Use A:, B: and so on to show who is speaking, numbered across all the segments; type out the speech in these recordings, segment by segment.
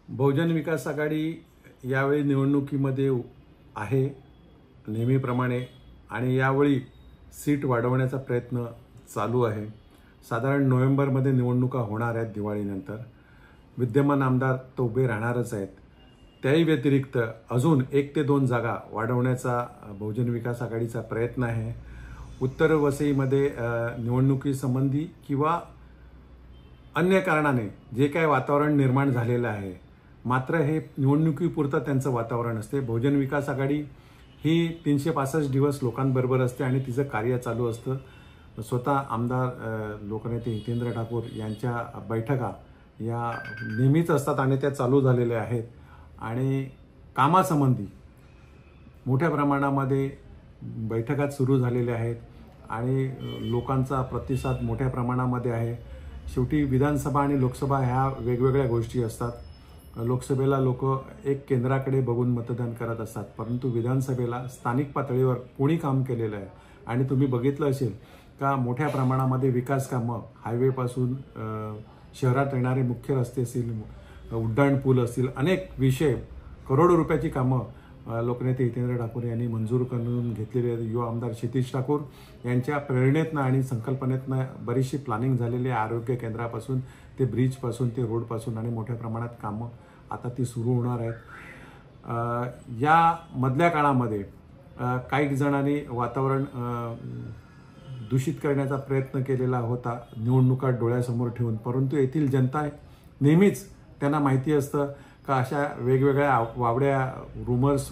A: बहुजन विकास आघाडी यावेळी निवडणुकीमध्ये आहे नेहमीप्रमाणे आणि यावेळी सीट वाढवण्याचा प्रयत्न चालू आहे। साधारण नोव्हेंबरमध्ये निवडणुका होणार आहेत दिवाळीनंतर। विद्यमान आमदार तो उभे राहणारच आहेत। त्याही व्यतिरिक्त अजून 1 ते 2 जागा वाढवण्याचा बहुजन विकास आघाडीचा प्रयत्न आहे। उत्तर वसईमध्ये निवडणुकीसंबंधी किंवा अन्य कारणाने जे काही वातावरण निर्माण झालेलं आहे, मात्र हे निवडणुकीपुरतं त्यांचं वातावरण असते। बहुजन विकास आघाडी ही 365 दिवस लोकांबरोबर असते आणि तिचं कार्य चालू असतं। स्वतः आमदार लोकनेते हितेंद्र ठाकूर यांच्या बैठका या नेहमीच असतात आणि त्या चालू झालेल्या आहेत आणि कामासंबंधी मोठ्या प्रमाणामध्ये बैठका सुरू झालेल्या आहेत आणि लोकांचा प्रतिसाद मोठ्या प्रमाणामध्ये आहे। शेवटी विधानसभा आणि लोकसभा ह्या वेगवेगळ्या गोष्टी असतात। लोकसभेला लोक एक केंद्राकडे बघून मतदान करत असतात, परंतु विधानसभेला स्थानिक पातळीवर कोणी काम केलेलं आहे आणि तुम्ही बघितलं असेल का मोठ्या प्रमाणामध्ये विकास कामं हायवेपासून शहरात येणारे मुख्य रस्ते असतील, उड्डाण पूल असतील, अनेक विषय करोडो रुपयाची कामं लोकनेते हितेंद्र ठाकूर यांनी मंजूर करून घेतलेले आहेत। युवा आमदार क्षितिज ठाकूर यांच्या प्रेरणेतनं आणि संकल्पनेतनं बरीचशी प्लॅनिंग झालेली आहे। आरोग्य केंद्रापासून ते ब्रिजपासून ते रोडपासून आणि मोठ्या प्रमाणात कामं आता ती सुरू होणार आहेत। या मधल्या काळामध्ये काही जणांनी वातावरण दूषित करण्याचा प्रयत्न केलेला होता निवडणुका डोळ्यासमोर ठेवून, परंतु येथील जनता नेहमीच त्यांना माहिती असतं का अशा वेगवेगळ्या वावड्या रूमर्स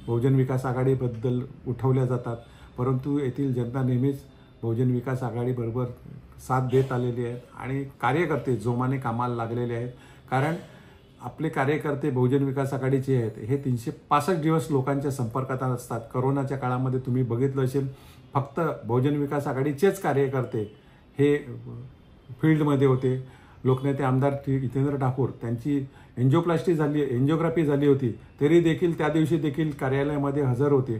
A: बहुजन विकास आघाडीबद्दल उठवल्या जातात, परंतु येथील जनता नेहमीच बहुजन विकास आघाडीबरोबर साथ देत आलेली आहे आणि कार्यकर्ते जोमाने कामाला लागलेले आहेत। कारण आपले कार्यकर्ते बहुजन विकास आघाडीचे आहेत हे 365 दिवस लोकांच्या संपर्कात असतात। कोरोनाच्या काळामध्ये तुम्ही बघितलं असेल फक्त बहुजन विकास आघाडीचेच कार्यकर्ते हे फील्डमध्ये होते। लोकनेते आमदार हितेंद्र ठाकूर त्यांची एंजिओग्राफी झाली होती, तरी देखील त्या दिवशी देखील कार्यालयामध्ये हजर होते।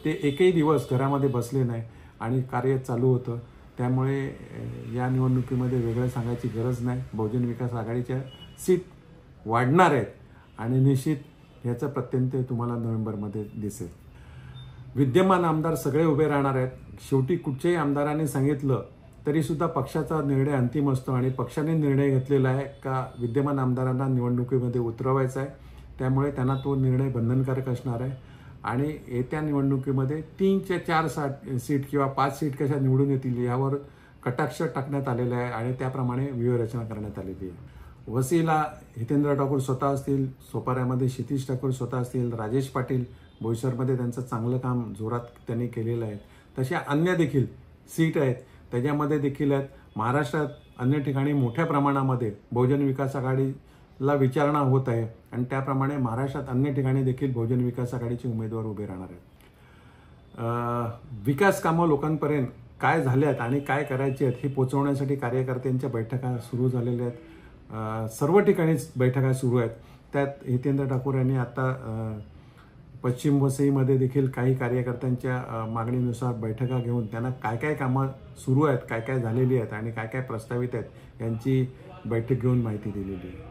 A: ते एकही दिवस घरामध्ये बसले नाही आणि कार्य चालू होतं। त्यामुळे या निवडणुकीमध्ये वेगळं सांगायची गरज नाही। बहुजन विकास आघाडीच्या सीट वाढणार आहेत आणि निश्चित याचं प्रत्यंत तुम्हाला नोव्हेंबरमध्ये दिसेल। विद्यमान आमदार सगळे उभे राहणार आहेत। शेवटी कुठच्याही आमदारांनी सांगितलं तरी सुद्धा पक्षाचा निर्णय अंतिम असतो आणि पक्षाने निर्णय घेतलेला आहे का विद्यमान आमदारांना निवडणुकीमध्ये उतरवायचा आहे, त्यामुळे त्यांना तो निर्णय बंधनकारक असणार आहे आणि येत्या निवडणुकीमध्ये 3 ते 4 सीट किंवा 5 सीट कशा निवडून येतील यावर कटाक्ष टाकण्यात आलेला आहे आणि त्याप्रमाणे व्यूहरचना करण्यात आलेली आहे। वसईला हितेंद्र ठाकूर स्वतः असतील, सोपाऱ्यामध्ये क्षितिज ठाकूर स्वतः असतील, राजेश पाटील बोईसरमध्ये त्यांचं चांगलं काम जोरात त्यांनी केलेलं आहे। तशा अन्य देखील सीट आहेत त्याच्यामध्ये देखील आहेत। महाराष्ट्रात अन्य ठिकाणी मोठ्या प्रमाणामध्ये बहुजन विकास आघाडीला विचारणा होत आहे आणि त्याप्रमाणे महाराष्ट्रात अन्य ठिकाणी देखील बहुजन विकास आघाडीचे उमेदवार उभे राहणार आहेत। विकास कामं लोकांपर्यंत काय झाल्यात आणि काय करायचे आहेत हे पोहोचवण्यासाठी कार्यकर्त्यांच्या बैठका सुरू झालेल्या आहेत। सर्व ठिकाणीच बैठका सुरू आहेत। त्यात हितेंद्र ठाकूर यांनी आता पश्चिम वसईमध्ये देखील काही कार्यकर्त्यांच्या मागणीनुसार बैठका घेऊन त्यांना काय काय कामं सुरू आहेत, काय काय झालेली आहेत आणि काय काय प्रस्तावित आहेत यांची बैठक घेऊन माहिती दिलेली आहे।